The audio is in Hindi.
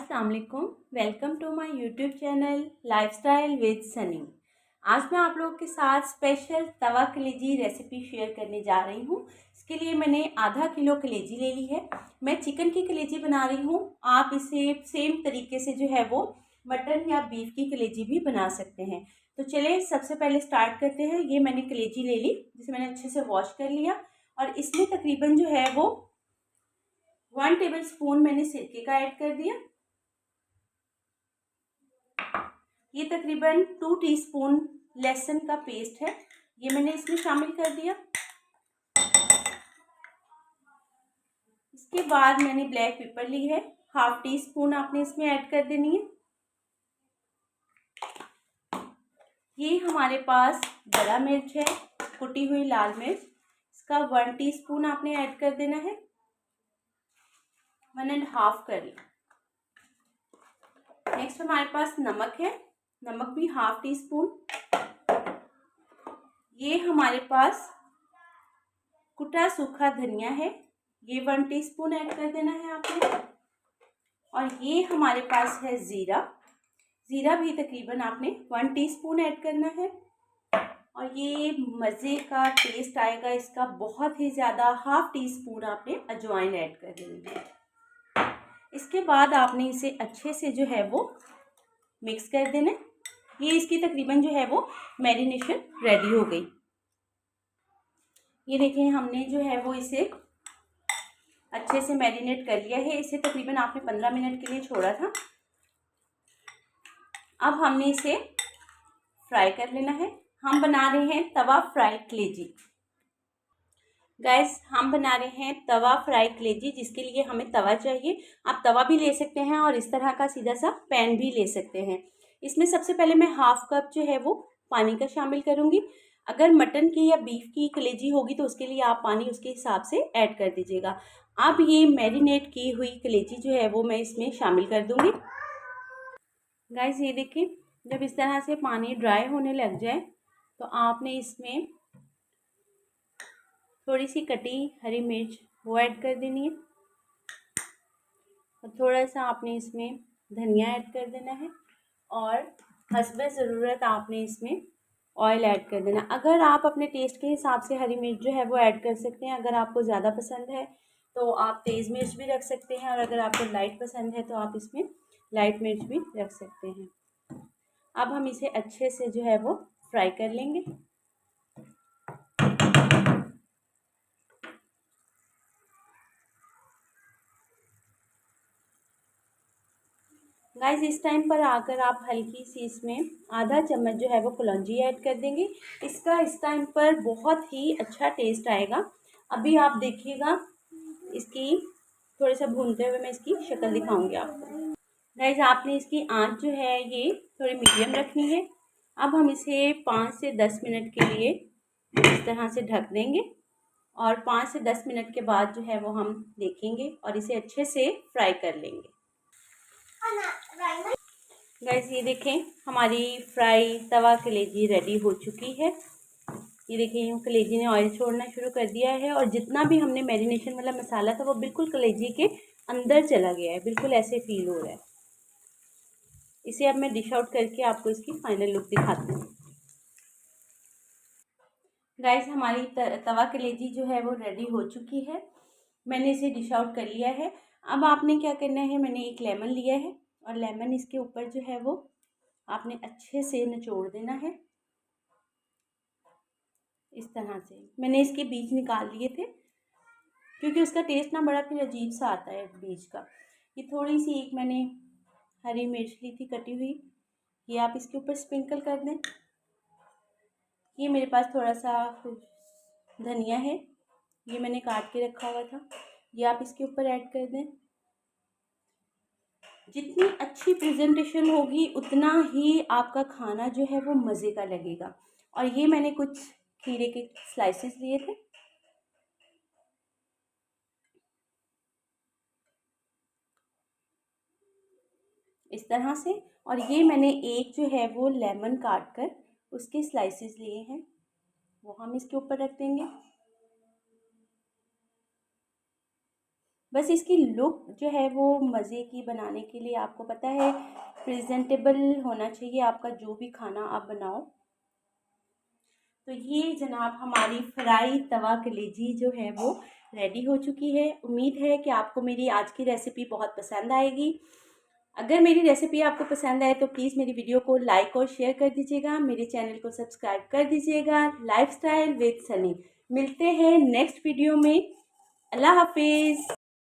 अस्सलाम वालेकुम। Welcome to my YouTube channel lifestyle with Sunny. आज मैं आप लोगों के साथ स्पेशल तवा कलेजी रेसिपी शेयर करने जा रही हूँ। इसके लिए मैंने आधा किलो कलेजी ले ली है। मैं चिकन की कलेजी बना रही हूँ। आप इसे सेम तरीके से जो है वो मटन या बीफ की कलेजी भी बना सकते हैं। तो चलिए सबसे पहले स्टार्ट करते हैं। ये मैंने कलेजी ले ली, जिसे मैंने अच्छे से वॉश कर लिया और इसमें तकरीबन जो है वो 1 टेबल स्पून मैंने सिरके का ऐड कर दिया। ये तकरीबन 2 टीस्पून लहसुन का पेस्ट है, ये मैंने इसमें शामिल कर दिया। इसके बाद मैंने ब्लैक पेपर ली है, हाफ टी स्पून आपने इसमें ऐड कर देनी है। ये हमारे पास बड़ा मिर्च है, कुटी हुई लाल मिर्च, इसका 1 टीस्पून आपने ऐड कर देना है। 1.5 कर लिया। नेक्स्ट हमारे पास नमक है, नमक भी हाफ टी स्पून। ये हमारे पास कुटा सूखा धनिया है, ये 1 टीस्पून ऐड कर देना है आपने। और ये हमारे पास है ज़ीरा, ज़ीरा भी तकरीबन आपने 1 टीस्पून ऐड करना है। और ये मज़े का टेस्ट आएगा इसका बहुत ही ज़्यादा, हाफ टी स्पून आपने अजवाइन ऐड कर देनी है। इसके बाद आपने इसे अच्छे से जो है वो मिक्स कर देना। ये इसकी तकरीबन जो है वो मैरिनेशन रेडी हो गई। ये देखें, हमने जो है वो इसे अच्छे से मैरिनेट कर लिया है। इसे तकरीबन आपने 15 मिनट के लिए छोड़ा था। अब हमने इसे फ्राई कर लेना है। हम बना रहे हैं तवा फ्राई कलेजी। गाइस, हम बना रहे हैं तवा फ्राई कलेजी, जिसके लिए हमें तवा चाहिए। आप तवा भी ले सकते हैं और इस तरह का सीधा सा पैन भी ले सकते हैं। इसमें सबसे पहले मैं हाफ कप जो है वो पानी का शामिल करूँगी। अगर मटन की या बीफ की कलेजी होगी तो उसके लिए आप पानी उसके हिसाब से ऐड कर दीजिएगा। अब ये मैरिनेट की हुई कलेजी जो है वो मैं इसमें शामिल कर दूँगी। गाइस, ये देखिए, जब इस तरह से पानी ड्राई होने लग जाए तो आपने इसमें थोड़ी सी कटी हरी मिर्च वो ऐड कर देनी है। और थोड़ा सा आपने इसमें धनिया ऐड कर देना है और हस्बे ज़रूरत आपने इसमें ऑयल ऐड कर देना। अगर आप अपने टेस्ट के हिसाब से हरी मिर्च जो है वो ऐड कर सकते हैं। अगर आपको ज़्यादा पसंद है तो आप तेज़ मिर्च भी रख सकते हैं, और अगर आपको लाइट पसंद है तो आप इसमें लाइट मिर्च भी रख सकते हैं। अब हम इसे अच्छे से जो है वो फ्राई कर लेंगे। गाइस, इस टाइम पर आकर आप हल्की सी इसमें आधा चम्मच जो है वो कलौंजी ऐड कर देंगे। इसका इस टाइम पर बहुत ही अच्छा टेस्ट आएगा। अभी आप देखिएगा, इसकी थोड़ा सा भूनते हुए मैं इसकी शक्ल दिखाऊंगी आपको। गाइस, आपने इसकी आंच जो है ये थोड़ी मीडियम रखनी है। अब हम इसे 5 से 10 मिनट के लिए इस तरह से ढक देंगे और 5 से 10 मिनट के बाद जो है वो हम देखेंगे और इसे अच्छे से फ्राई कर लेंगे। गाइस, ये देखें, हमारी फ्राई तवा कलेजी रेडी हो चुकी है। ये देखें, कलेजी ने ऑयल छोड़ना शुरू कर दिया है और जितना भी हमने मैरिनेशन वाला मसाला था वो बिल्कुल कलेजी के अंदर चला गया है। बिल्कुल ऐसे फील हो रहा है। इसे अब मैं डिश आउट करके आपको इसकी फाइनल लुक दिखाती हूँ। गाइस, हमारी तवा कलेजी जो है वो रेडी हो चुकी है। मैंने इसे डिश आउट कर लिया है। अब आपने क्या करना है, मैंने एक लेमन लिया है और लेमन इसके ऊपर जो है वो आपने अच्छे से निचोड़ देना है। इस तरह से मैंने इसके बीज निकाल लिए थे, क्योंकि उसका टेस्ट ना बड़ा फिर अजीब सा आता है बीज का। ये थोड़ी सी एक मैंने हरी मिर्च ली थी कटी हुई, ये आप इसके ऊपर स्प्रिंकल कर दें। ये मेरे पास थोड़ा सा धनिया है, ये मैंने काट के रखा हुआ था, ये आप इसके ऊपर ऐड कर दें। जितनी अच्छी प्रेजेंटेशन होगी उतना ही आपका खाना जो है वो मज़े का लगेगा। और ये मैंने कुछ खीरे के स्लाइसेस लिए थे। इस तरह से। और ये मैंने एक जो है वो लेमन काट कर उसके स्लाइसेस लिए हैं, वो हम इसके ऊपर रख देंगे। बस इसकी लुक जो है वो मज़े की बनाने के लिए आपको पता है प्रेजेंटेबल होना चाहिए आपका जो भी खाना आप बनाओ। तो ये जनाब हमारी फ्राई तवा कलेजी जो है वो रेडी हो चुकी है। उम्मीद है कि आपको मेरी आज की रेसिपी बहुत पसंद आएगी। अगर मेरी रेसिपी आपको पसंद आए तो प्लीज़ मेरी वीडियो को लाइक और शेयर कर दीजिएगा, मेरे चैनल को सब्सक्राइब कर दीजिएगा। Lifestyle with Sunny. मिलते हैं नेक्स्ट वीडियो में। अल्लाह हाफिज़।